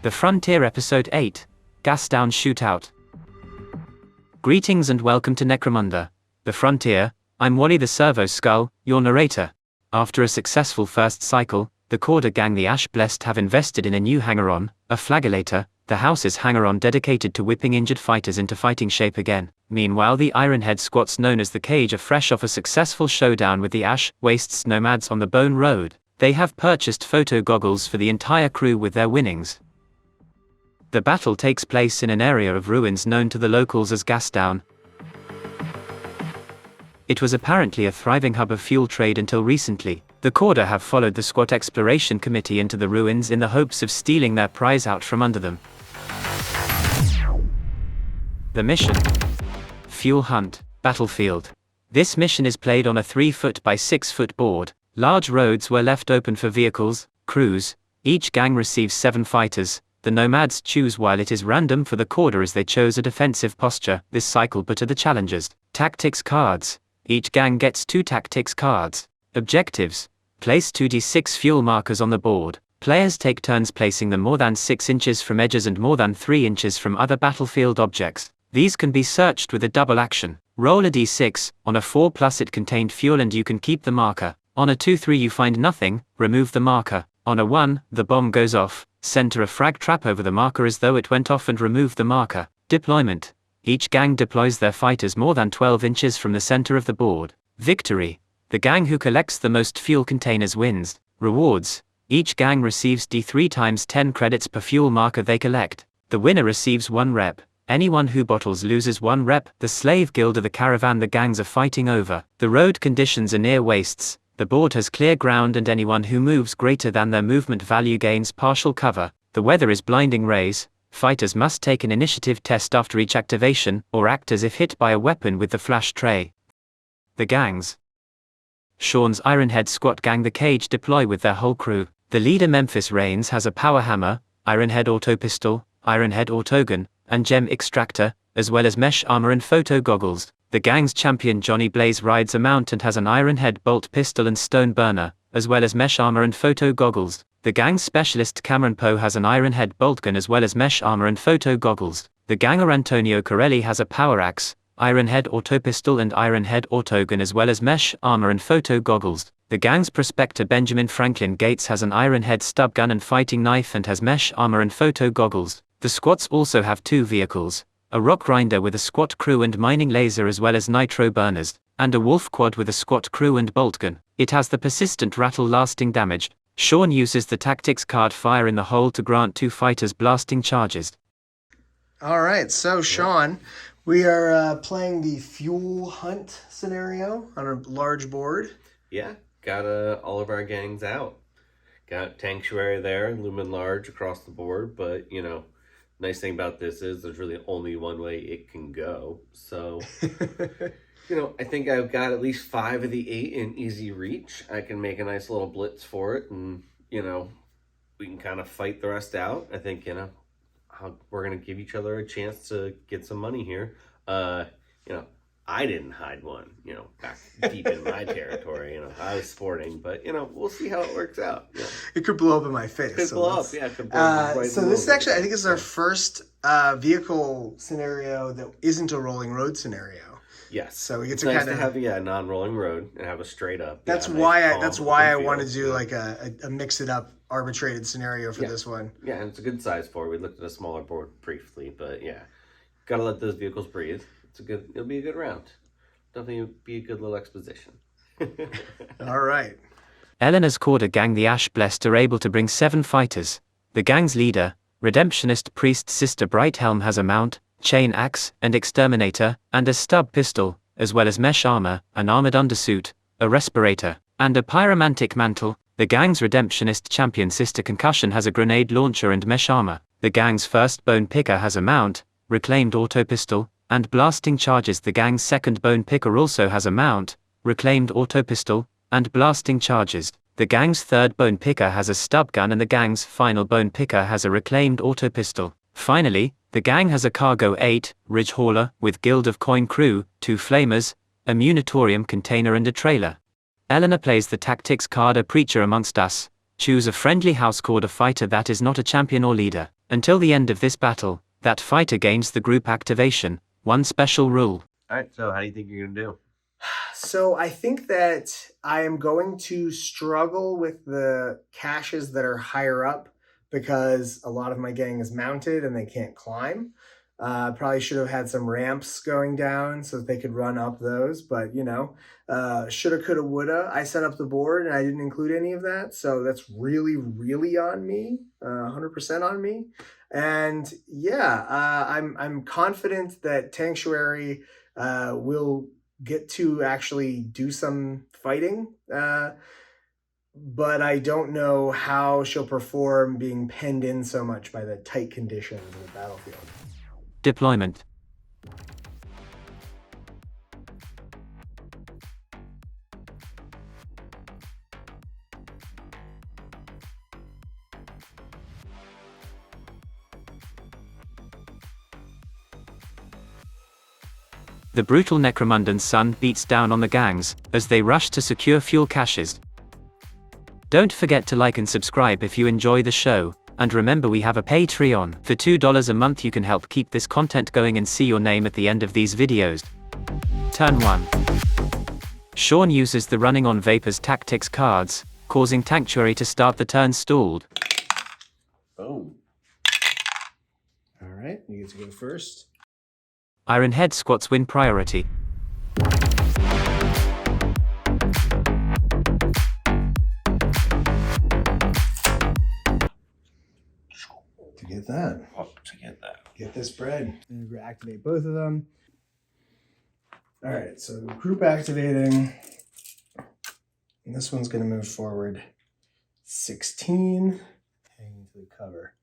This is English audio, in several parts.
The Frontier Episode 8, Gastown Shootout. Greetings and welcome to Necromunda, The Frontier. I'm Wally the Servo Skull, your narrator. After a successful first cycle, the Cawdor gang the Ash-Blessed have invested in a new hanger-on, a flagellator, the house's hanger-on dedicated to whipping injured fighters into fighting shape again. Meanwhile, the Ironhead squats known as the Cage are fresh off a successful showdown with the Ash-Wastes nomads on the Bone Road. They have purchased photo goggles for the entire crew with their winnings. The battle takes place in an area of ruins known to the locals as Gastown. It was apparently a thriving hub of fuel trade until recently. The Cawdor have followed the squat exploration committee into the ruins in the hopes of stealing their prize out from under them. The mission: Fuel Hunt, Battlefield. This mission is played on a 3-foot by 6-foot board. Large roads were left open for vehicles, crews. Each gang receives 7 fighters. The nomads choose while it is random for the Cawdor as they chose a defensive posture this cycle but are the challengers. Tactics cards. Each gang gets 2 tactics cards. Objectives: place 2d6 fuel markers on the board. Players take turns placing them more than 6 inches from edges and more than 3 inches from other battlefield objects. These can be searched with a double action. Roll a d6, on a 4+ it contained fuel and you can keep the marker. On a 2-3 you find nothing, remove the marker. On a 1, the bomb goes off. Center a frag trap over the marker as though it went off and remove the marker. Deployment: each gang deploys their fighters more than 12 inches from the center of the board. Victory: the gang who collects the most fuel containers wins. Rewards: each gang receives D3 times 10 credits per fuel marker they collect. The winner receives 1 rep. Anyone who bottles loses 1 rep. The slave guild of the caravan the gangs are fighting over. The road conditions are near wastes. The board has clear ground and anyone who moves greater than their movement value gains partial cover. The weather is blinding rays. Fighters must take an initiative test after each activation, or act as if hit by a weapon with the flash tray. The gangs: Sean's Ironhead squat gang the Cage deploy with their whole crew. The leader Memphis Reigns has a power hammer, Ironhead auto pistol, Ironhead autogun, and gem extractor, as well as mesh armor and photo goggles. The gang's champion Johnny Blaze rides a mount and has an Ironhead bolt pistol and stone burner, as well as mesh armor and photo goggles. The gang's specialist Cameron Poe has an Ironhead bolt gun as well as mesh armor and photo goggles. The ganger Antonio Corelli has a power axe, Ironhead auto pistol and Ironhead autogun as well as mesh armor and photo goggles. The gang's prospector Benjamin Franklin Gates has an Ironhead stub gun and fighting knife and has mesh armor and photo goggles. The squats also have 2 vehicles: a rock grinder with a squat crew and mining laser as well as nitro burners, and a wolf quad with a squat crew and bolt gun. It has the persistent rattle lasting damage. Sean uses the tactics card Fire in the Hole to grant 2 fighters blasting charges. Alright, so Sean, we are playing the Fuel Hunt scenario on a large board. Yeah, got all of our gangs out. Got Tanctuary there, Lumen Large across the board, but you know, nice thing about this is there's really only one way it can go. So, you know, I think I've got at least 5 of the 8 in easy reach. I can make a nice little blitz for it and, you know, we can kind of fight the rest out. I think, you know, we're going to give each other a chance to get some money here. You know, I didn't hide one, you know, back deep in my territory. You know, I was sporting, but, you know, we'll see how it works out. Yeah. It could blow up in my face. It could blow up, yeah. It could blow up right so this is actually, I think this is our first vehicle scenario that isn't a rolling road scenario. Yes. So we get to nice kind of have a non-rolling road and have a straight up. That's why I want to do like a mix it up arbitrated scenario for this one. Yeah, and it's a good size for it. We looked at a smaller board briefly, but yeah, gotta let those vehicles breathe. It'll be a good round. Definitely be a good little exposition. All right. Eleanor's Cawdor gang the Ash-Blessed are able to bring 7 fighters. The gang's leader, Redemptionist Priest Sister Brighthelm has a mount, chain axe, and exterminator, and a stub pistol, as well as mesh armor, an armored undersuit, a respirator, and a pyromantic mantle. The gang's Redemptionist champion Sister Concussion has a grenade launcher and mesh armor. The gang's first bone picker has a mount, reclaimed auto pistol, and blasting charges. The gang's second bone picker also has a mount, reclaimed auto pistol, and blasting charges. The gang's third bone picker has a stub gun and the gang's final bone picker has a reclaimed auto pistol. Finally, the gang has a Cargo 8, Ridge Hauler, with Guild of Coin crew, 2 flamers, a munitorium container and a trailer. Eleanor plays the tactics card A Preacher Amongst Us. Choose a friendly house Cawdor fighter that is not a champion or leader. Until the end of this battle, that fighter gains the group activation. One special rule. Alright, so how do you think you're gonna do? So I think that I am going to struggle with the caches that are higher up because a lot of my gang is mounted and they can't climb. Probably should have had some ramps going down so that they could run up those, but you know, shoulda, coulda, woulda. I set up the board and I didn't include any of that, so that's really, really on me, 100% on me. And yeah, I'm confident that Tanctuary will get to actually do some fighting, but I don't know how she'll perform being penned in so much by the tight conditions in the battlefield. Deployment. The brutal Necromundan's sun beats down on the gangs as they rush to secure fuel caches. Don't forget to like and subscribe if you enjoy the show, and remember we have a Patreon. For $2 a month you can help keep this content going and see your name at the end of these videos. Turn 1. Sean uses the Running on Vapors tactics cards, causing Tanctuary to start the turn stalled. Oh. All right, you get to go first. Ironhead squats win priority. To get that. Oh, to get that. Get this bread. And we're activate both of them. All right, so group activating. And this one's going to move forward 16, hanging to the cover.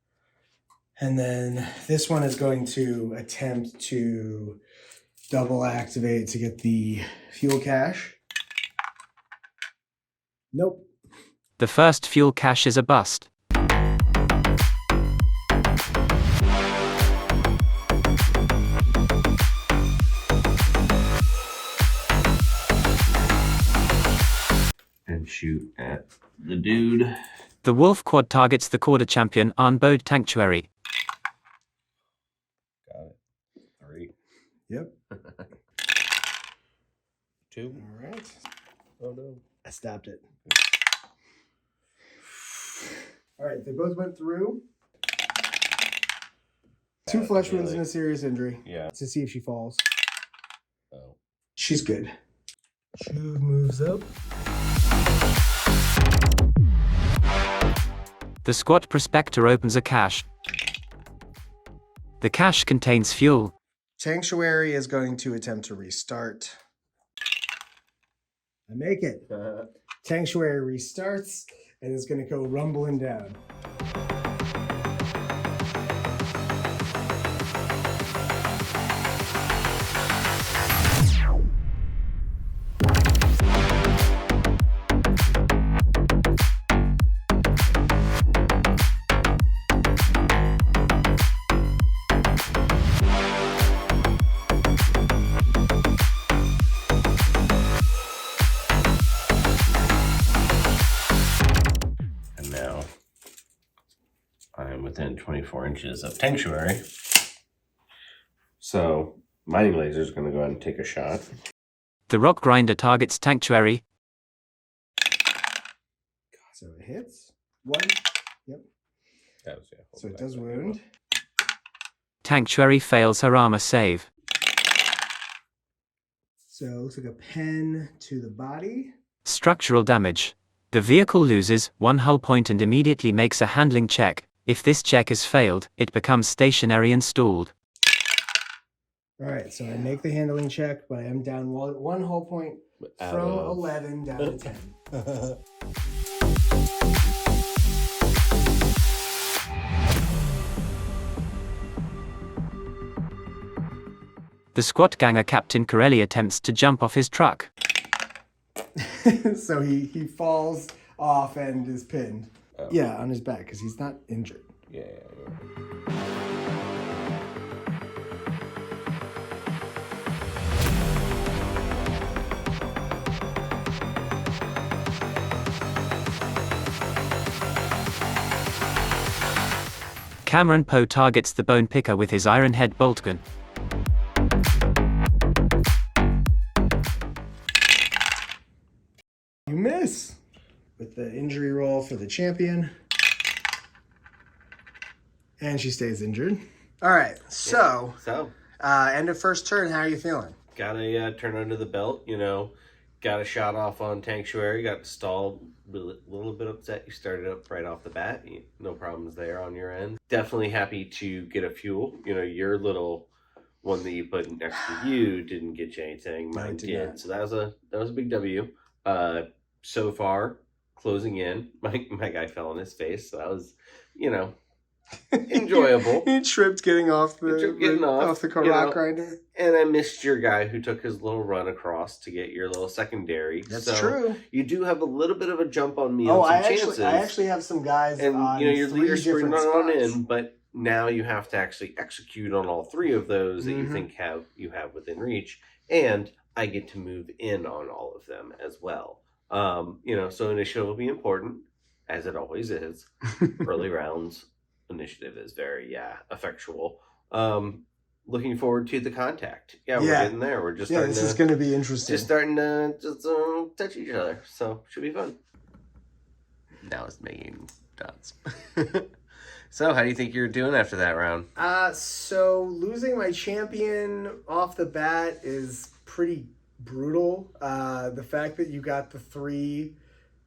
And then this one is going to attempt to double activate to get the fuel cache. Nope. The first fuel cache is a bust. And shoot at the dude. The wolf quad targets the Cawdor champion Arnbode Tanctuary. Got it. 3. Yep. 2. All right. Oh no. I stopped it. All right, they both went through. 2 flesh wounds and a serious injury. Yeah. To see if she falls. Oh. She's good. Shuv moves up. The squat prospector opens a cache. The cache contains fuel. Sanctuary is going to attempt to restart. I make it. Sanctuary restarts and it's going to go rumbling down. Within 24 inches of Tanctuary. So, Mining Laser is going to go ahead and take a shot. The rock grinder targets Tanctuary. So it hits. 1. Yep. That was, yeah, So it does wound. Tanctuary fails her armor save. So it looks like a pen to the body. Structural damage. The vehicle loses 1 hull point and immediately makes a handling check. If this check is failed, it becomes stationary and stalled. All right, so I make the handling check, but I am down 1 hull point from 11 down to 10. The squat ganger Captain Corelli attempts to jump off his truck. So he falls off and is pinned. Oh. Yeah, on his back, because he's not injured. Yeah. Cameron Poe targets the Bone Picker with his Iron Head bolt gun. You miss with the injury roll for the champion. And she stays injured. All right, so end of first turn, how are you feeling? Got a turn under the belt, got a shot off on Tanctuary, got stalled, a little bit upset. You started up right off the bat. No problems there on your end. Definitely happy to get a fuel. Your little one that you put next to you didn't get you anything. Mine did. So that was a big W. So far, closing in, my guy fell on his face, so that was, enjoyable. He tripped getting off the rock grinder. And I missed your guy who took his little run across to get your little secondary. That's true. You do have a little bit of a jump on me chances. I actually have some guys on your leader sprinting on spots. in, but now you have to actually execute on all three of those that you think you have within reach, and I get to move in on all of them as well. So initiative will be important, as it always is. Early rounds. Initiative is very effectual. Looking forward to the contact. We're getting there. We're just this is going to be interesting. Just starting to touch each other, so should be fun. Now it's making dots. So how do you think you're doing after that round? So losing my champion off the bat is pretty brutal. The fact that you got the 3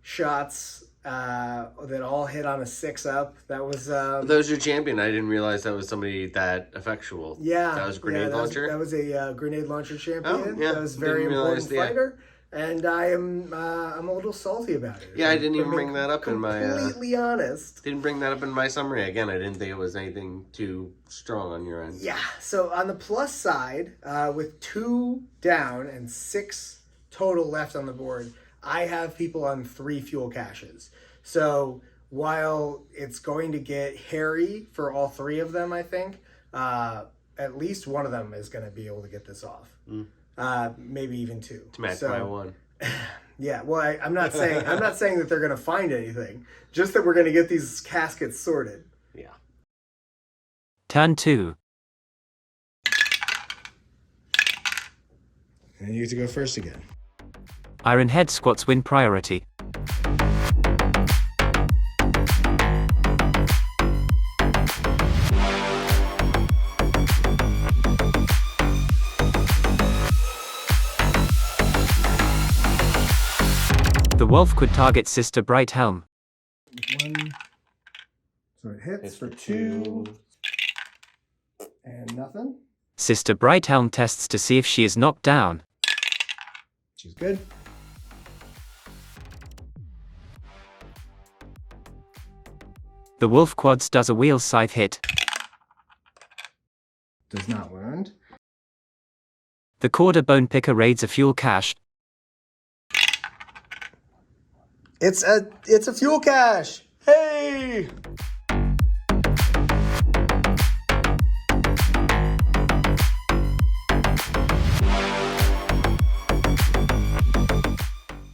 shots that all hit on a 6-up. That was that was your champion. I didn't realize that was somebody that effectual. Yeah, that was grenade launcher. That was a grenade launcher champion. Oh, yeah. That was a very important fighter, and I'm a little salty about it. Yeah, I didn't even bring that up in my. Completely honest. Didn't bring that up in my summary. Again, I didn't think it was anything too strong on your end. Yeah. So on the plus side, with 2 down and 6 total left on the board, I have people on 3 fuel caches. So while it's going to get hairy for all 3 of them, I think, at least one of them is going to be able to get this off. Maybe even 2. To match my 1. Yeah, well, I'm not saying that they're going to find anything, just that we're going to get these caskets sorted. Yeah. Turn 2. And you get to go first again. Iron Head squats win priority. The wolf could target Sister Brighthelm. 1. So it hits for 2. And nothing. Sister Brighthelm tests to see if she is knocked down. She's good. The wolf quads does a wheel scythe hit. Does not wound. The Cawdor Bone Picker raids a fuel cache. It's a fuel cache. Hey!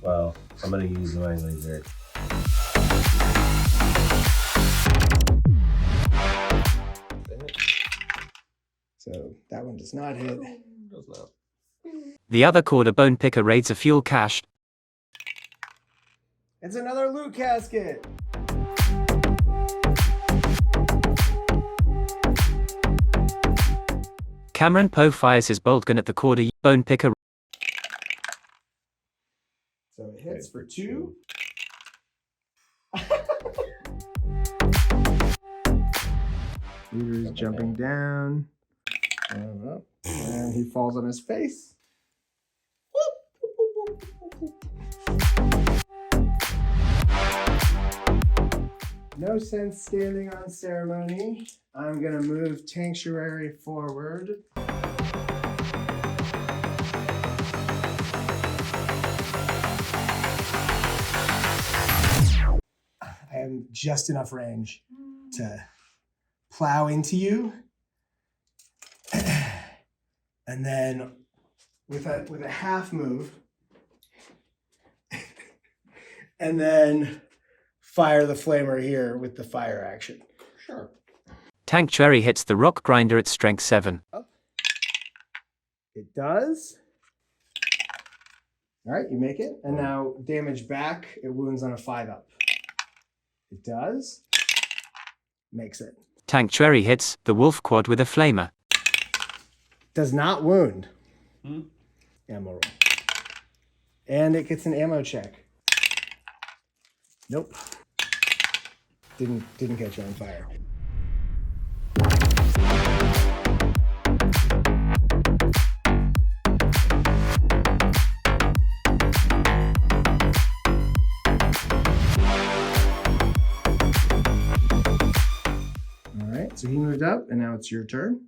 Well, I'm gonna use my laser. So that one does not hit. Does not. The other Cawdor Bone Picker raids a fuel cache. It's another loot casket. Cameron Poe fires his bolt gun at the Cawdor Bone Picker. So it hits for 2. Leader's jumping down. And up. And he falls on his face. No sense standing on ceremony. I'm going to move Tanctuary forward. I have just enough range to plow into you. And then with a half move, and then fire the flamer here with the fire action. Sure. Tanctuary hits the rock grinder at strength 7. It does. All right, you make it. And now damage back, it wounds on a 5-up. It does. Makes it. Tanctuary hits the wolf quad with a flamer. Does not wound. Ammo roll. And it gets an ammo check. Nope. Didn't catch on fire. All right, so he moved up, and now it's your turn.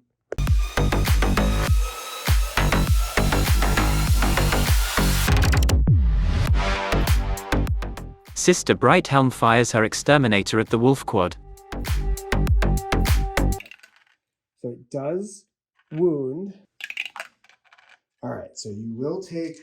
Sister Brighthelm fires her exterminator at the wolf quad. So it does wound. All right, so you will take...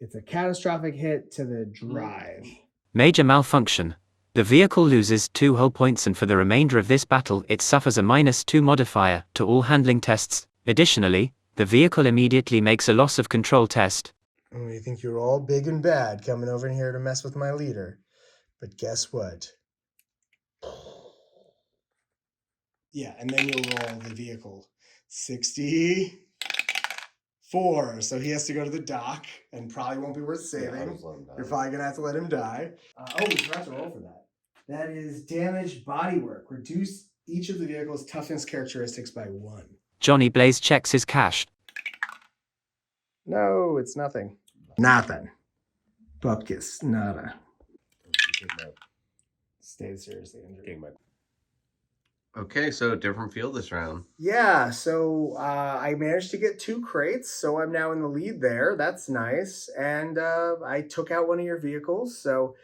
It's a catastrophic hit to the drive. Major malfunction. The vehicle loses 2 hull points, and for the remainder of this battle it suffers a -2 modifier to all handling tests. Additionally, the vehicle immediately makes a loss of control test. Oh, you think you're all big and bad coming over in here to mess with my leader. But guess what? Yeah, and then you'll roll the vehicle. 64. So he has to go to the dock and probably won't be worth saving. You're probably going to have to let him die. We forgot to roll for that. That is damage bodywork. Reduce each of the vehicle's toughness characteristics by 1. Johnny Blaze checks his cache. No, it's nothing. Nothing. Bupkis, nada. Stay seriously injured. Okay, so different field this round. Yeah, so I managed to get 2 crates, so I'm now in the lead there. That's nice. And I took out one of your vehicles, so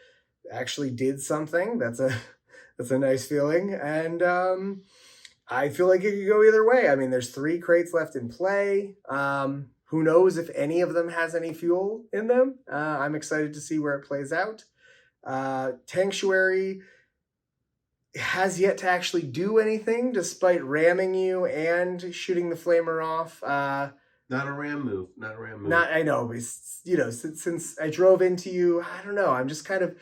actually did something. That's a nice feeling. And I feel like it could go either way. I mean, there's 3 crates left in play. Who knows if any of them has any fuel in them? I'm excited to see where it plays out. Tanctuary has yet to actually do anything, despite ramming you and shooting the flamer off. Not a ram move. I know, but since I drove into you, I don't know. I'm just kind of...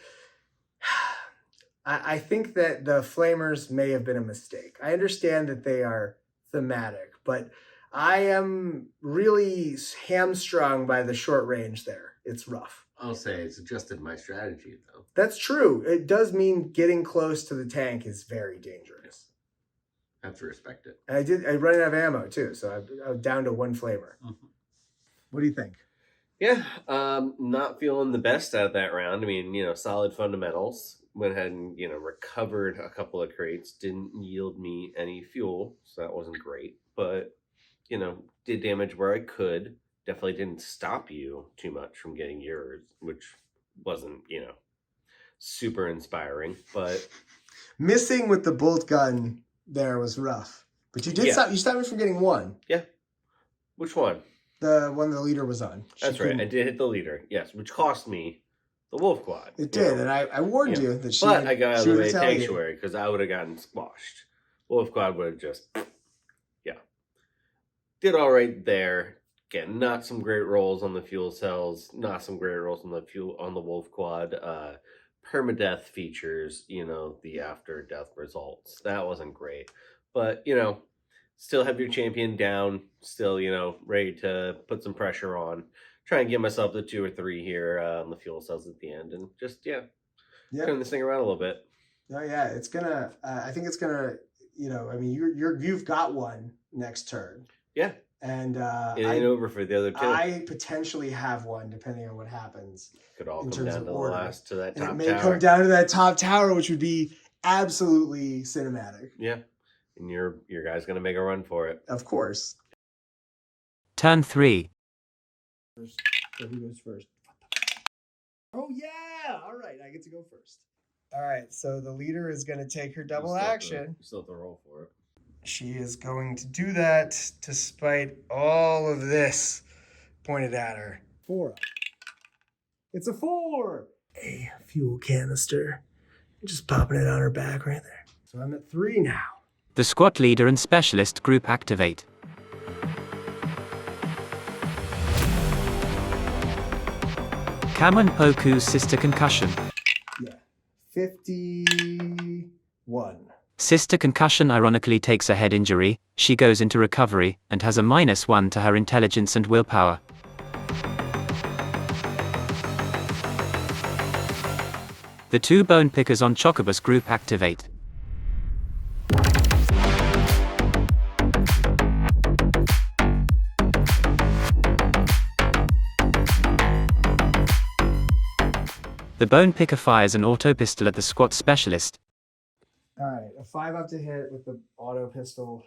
I think that the flamers may have been a mistake. I understand that they are thematic, but I am really hamstrung by the short range there. It's rough. I'll say it's adjusted my strategy, though. That's true. It does mean getting close to the tank is very dangerous. I have to respect it. And I run out of ammo, too, so I'm down to 1 flamer. Mm-hmm. What do you think? Yeah, not feeling the best out of that round. I mean, solid fundamentals. Went ahead and, recovered a couple of crates. Didn't yield me any fuel, so that wasn't great. But... did damage where I could. Definitely didn't stop you too much from getting yours, which wasn't, super inspiring. But missing with the bolt gun there was rough. But you did stop. You stopped me from getting 1. Yeah. Which one? The one the leader was on. That's right. I did hit the leader. Yes, which cost me the wolf quad. It did, and I warned you that she. But I got out of the way Tanctuary because I would have gotten squashed. Wolf quad would have just. Did all right there. Again, not some great rolls on the fuel cells. Not some great rolls on the wolf quad. Permadeath features, the after death results. That wasn't great. But, still have your champion down. Still, ready to put some pressure on. Try and get myself to 2 or 3 here on the fuel cells at the end. And just, turn this thing around a little bit. Oh, yeah. It's going to, I think it's going to, you've got 1 next turn. Yeah. And it ain't over for the other 2. I potentially have 1 depending on what happens. Could all come down to that top tower. It may come down to that top tower, which would be absolutely cinematic. Yeah. And your guy's gonna make a run for it. Of course. Turn 3. So who goes first? Oh yeah! All right, I get to go first. All right, so the leader is gonna take her double action. You still have to roll for it. She is going to do that despite all of this pointed at her. 4. It's a 4. A fuel canister. Just popping it on her back right there. So I'm at 3 now. The squad leader and specialist group activate. Cameron Poku's Sister Concussion. Yeah. 51. Sister Concussion ironically takes a head injury, she goes into recovery, and has a -1 to her intelligence and willpower. The 2 bone pickers on Chocobus group activate. The bone picker fires an auto pistol at the squat specialist. Alright, a 5 up to hit with the auto pistol.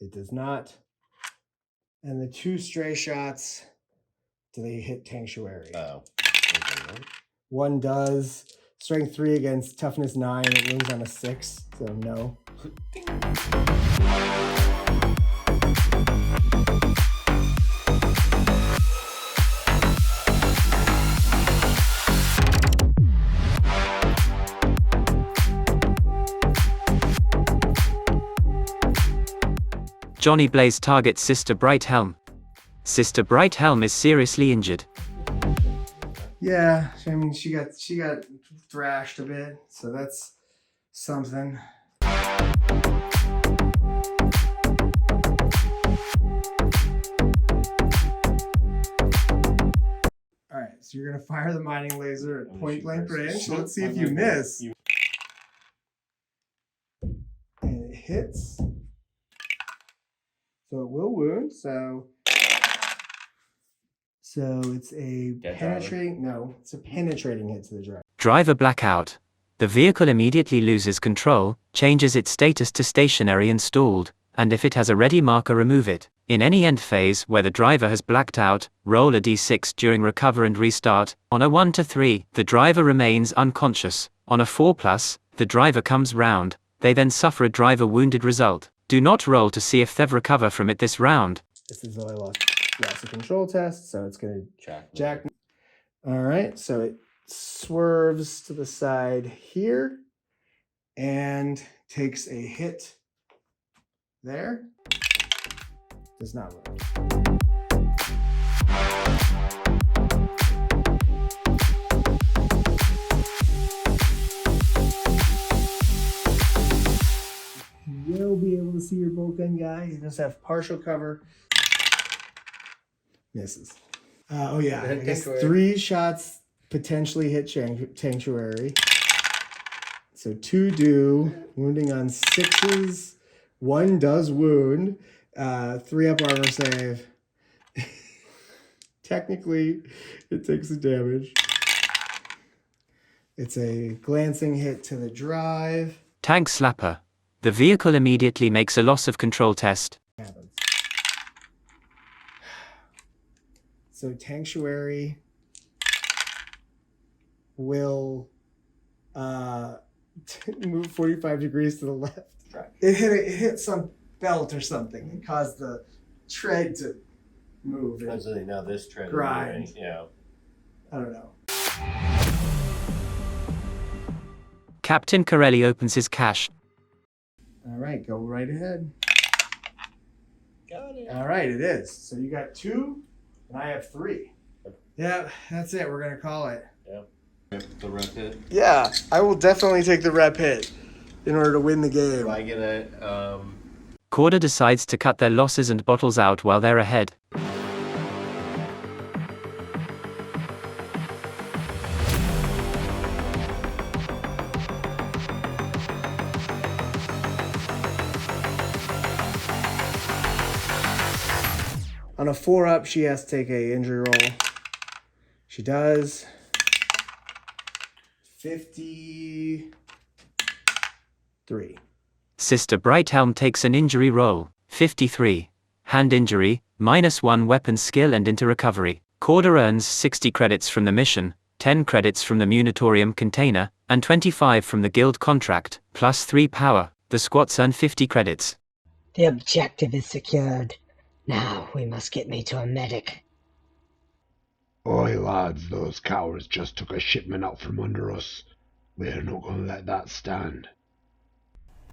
It does not. And the 2 stray shots, do they hit Tanctuary? Oh. One does. Strength 3 against toughness 9. It wounds on a 6, so no. Johnny Blaze targets Sister Brighthelm. Sister Brighthelm is seriously injured. Yeah, I mean she got thrashed a bit, so that's something. Alright, so you're gonna fire the mining laser at point blank range. Let's see if you miss. And it hits. So it will wound, so it's a penetrating it's a penetrating hit to the driver. Driver blackout. The vehicle immediately loses control, changes its status to stationary and stalled, and if it has a ready marker, remove it. In any end phase where the driver has blacked out, roll a d6 during recover and restart. On a 1 to 3, the driver remains unconscious. On a 4+, the driver comes round. They then suffer a driver wounded result. Do not roll to see if they've recovered from it this round. This is only lost a control test, so it's going to jack. All right, so it swerves to the side here and takes a hit there. Does not wound. You will be able to see your bolt gun guy. He does have partial cover. Misses. Oh yeah, I guess 3 shots potentially hit Tanctuary. So 2 do, wounding on 6s. 1 does wound. 3 up armor save. Technically, it takes the damage. It's a glancing hit to the drive. Tank slapper. The vehicle immediately makes a loss of control test. Happens. So Tanctuary will move 45 degrees to the left. It hit some belt or something and caused the tread to move. Now this tread grind. Yeah. I don't know. Captain Corelli opens his cache. All right, go right ahead. Got it. All right, it is. So you got 2, and I have 3. Yeah, that's it. We're gonna call it. Yeah. The rep hit. Yeah, I will definitely take the rep hit in order to win the game. Do I get a Cawdor decides to cut their losses and bottles out while they're ahead. On a 4 up, she has to take a injury roll. She does. 53. Sister Brighthelm takes an injury roll. 53. Hand injury, -1 weapon skill and into recovery. Cawdor earns 60 credits from the mission, 10 credits from the munitorium container, and 25 from the guild contract, plus 3 power. The squats earn 50 credits. The objective is secured. Now we must get me to a medic. Oi lads, those cowards just took a shipment out from under us. We're not going to let that stand.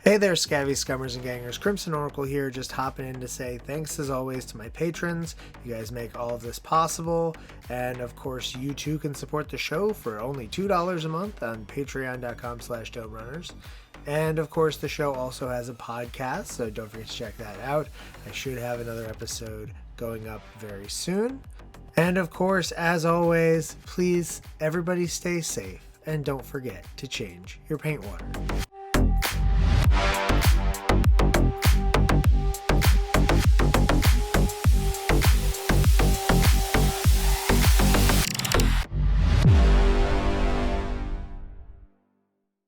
Hey there, Scavvy Scummers and Gangers. Crimson Oracle here, just hopping in to say thanks as always to my patrons. You guys make all of this possible. And of course, you too can support the show for only $2 a month on patreon.com/domerunners. And of course, the show also has a podcast, so don't forget to check that out. I should have another episode going up very soon. And of course, as always, please, everybody stay safe. And don't forget to change your paint water.